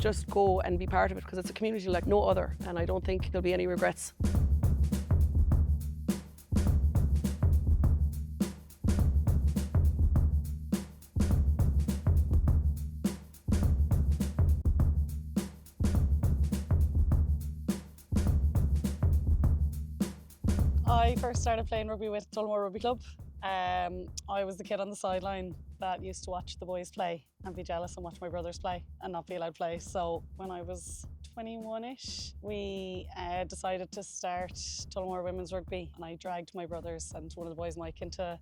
just go and be part of it, because it's a community like no other, and I don't think there'll be any regrets. I first started playing rugby with Tullamore Rugby Club. I was the kid on the sideline that used to watch the boys play and be jealous and watch my brothers play and not be allowed to play. So when I was 21-ish, we decided to start Tullamore Women's Rugby, and I dragged my brothers and one of the boys, Mike, into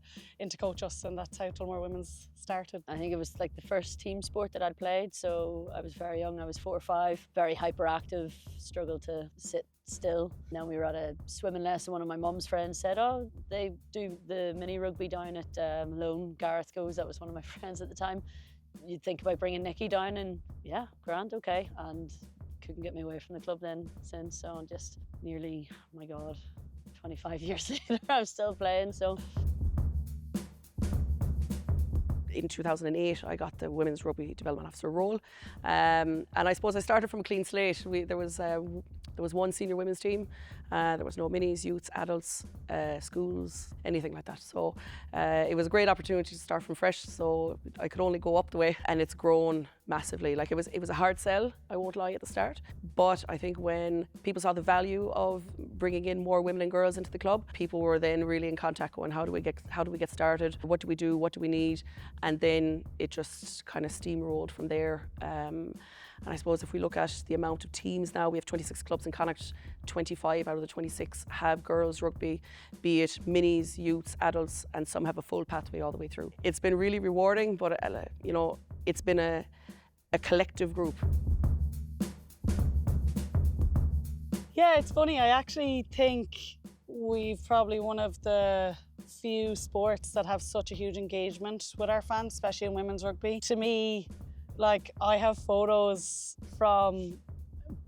coach us, and that's how Tullamore Women's started. I think it was like the first team sport that I'd played, so I was very young, I was 4 or 5, very hyperactive, struggled to sit still. Then we were at a swimming lesson. One of my mum's friends said, oh, they do the mini rugby down at Malone. Gareth goes, that was one of my friends at the time. You'd think about bringing Nikki down, and yeah, grand, okay. And couldn't get me away from the club then since, so just nearly, oh my God, 25 years later, I'm still playing, so. In 2008, I got the Women's Rugby Development Officer role, and I suppose I started from a clean slate. There was one senior women's team. There was no minis, youths, adults, schools, anything like that. So it was a great opportunity to start from fresh. So I could only go up the way, and it's grown massively. Like it was a hard sell, I won't lie, at the start. But I think when people saw the value of bringing in more women and girls into the club, people were then really in contact going, how do we get started? What do we do? What do we need? And then it just kind of steamrolled from there. And I suppose if we look at the amount of teams now, we have 26 clubs in Connacht, 25 out of the 26 have girls rugby, be it minis, youths, adults, and some have a full pathway all the way through. It's been really rewarding, but it's been a collective group. Yeah, it's funny. I actually think we've probably one of the few sports that have such a huge engagement with our fans, especially in women's rugby. To me, like, I have photos from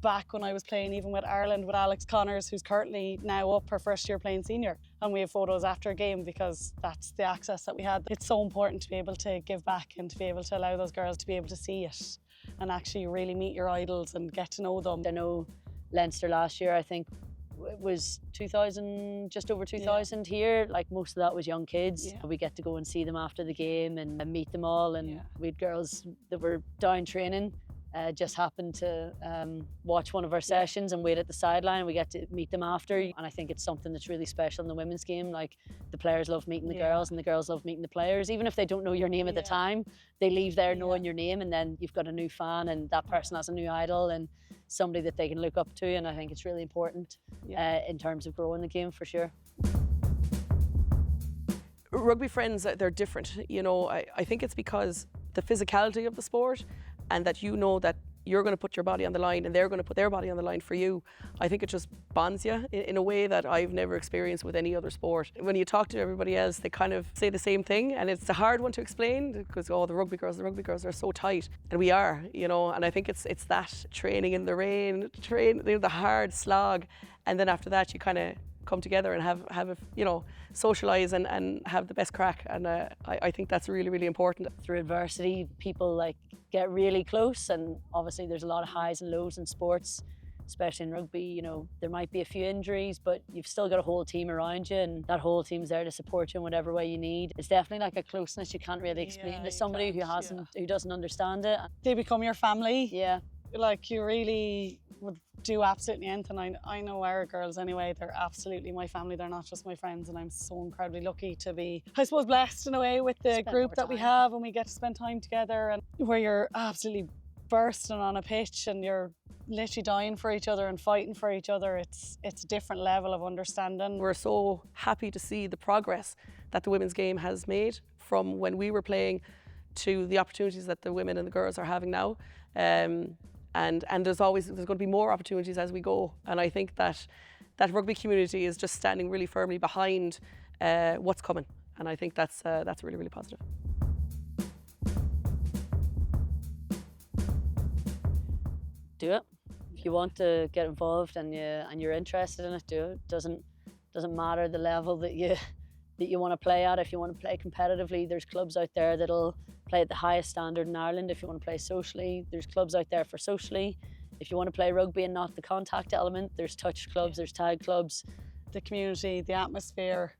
back when I was playing even with Ireland with Alex Connors, who's currently now up her first year playing senior, and we have photos after a game because that's the access that we had. It's so important to be able to give back and to be able to allow those girls to be able to see it and actually really meet your idols and get to know them. I know Leinster last year, I think it was 2,000, just over 2,000 here. Like most of that was young kids. Yeah. We get to go and see them after the game and meet them all. And we had girls that were down training, just happened to watch one of our sessions and wait at the sideline, and we get to meet them after. And I think it's something that's really special in the women's game. Like the players love meeting the girls, and the girls love meeting the players. Even if they don't know your name at the time, they leave there knowing your name, and then you've got a new fan, and that person has a new idol and somebody that they can look up to. And I think it's really important in terms of growing the game, for sure. Rugby friends, they're different. I think it's because the physicality of the sport, and that that you're going to put your body on the line and they're going to put their body on the line for you. I think it just bonds you in a way that I've never experienced with any other sport. When you talk to everybody else, they kind of say the same thing, and it's a hard one to explain because, the rugby girls are so tight. And we are, and I think it's that training in the rain, the hard slog, and then after that you kind of come together and have socialise and have the best crack, and I think that's really, really important. Through adversity, people get really close, and obviously there's a lot of highs and lows in sports, especially in rugby. There might be a few injuries, but you've still got a whole team around you, and that whole team's there to support you in whatever way you need. It's definitely like a closeness you can't really explain to somebody who doesn't understand it. They become your family. Yeah. Like, you really would do absolutely anything. I know our girls anyway, they're absolutely my family. They're not just my friends, and I'm so incredibly lucky to be, I suppose, blessed in a way with the group that we have, and we get to spend time together, and where you're absolutely bursting on a pitch and you're literally dying for each other and fighting for each other. It's a different level of understanding. We're so happy to see the progress that the women's game has made from when we were playing to the opportunities that the women and the girls are having now. And there's going to be more opportunities as we go. And I think that rugby community is just standing really firmly behind what's coming. And I think that's really, really positive. Do it. If you want to get involved and you're interested in it, do it. Doesn't matter the level that that you want to play at. If you want to play competitively, there's clubs out there that'll play at the highest standard in Ireland. If you want to play socially, there's clubs out there for socially. If you want to play rugby and not the contact element, there's touch clubs, there's tag clubs. The community, the atmosphere,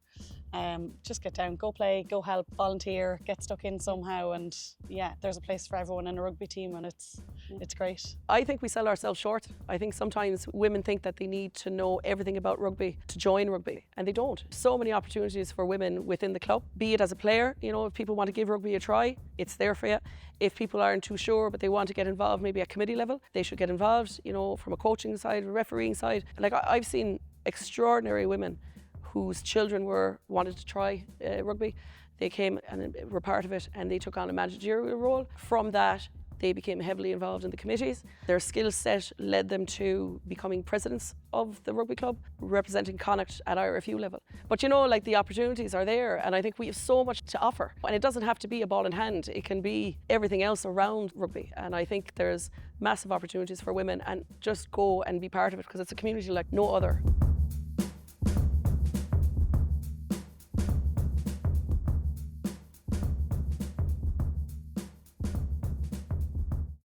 just get down, go play, go help, volunteer, get stuck in somehow, and yeah, there's a place for everyone in a rugby team, and it's great. I think we sell ourselves short. I think sometimes women think that they need to know everything about rugby to join rugby, and they don't. So many opportunities for women within the club, be it as a player, you know, if people want to give rugby a try, it's there for you. If people aren't too sure but they want to get involved maybe at committee level, they should get involved, you know, from a coaching side, a refereeing side. Like I've seen extraordinary women whose children wanted to try rugby. They came and were part of it, and they took on a managerial role. From that, they became heavily involved in the committees. Their skill set led them to becoming presidents of the rugby club, representing Connacht at IRFU level. But you know, like, the opportunities are there, and I think we have so much to offer. And it doesn't have to be a ball in hand, it can be everything else around rugby. And I think there's massive opportunities for women, and just go and be part of it, because it's a community like no other.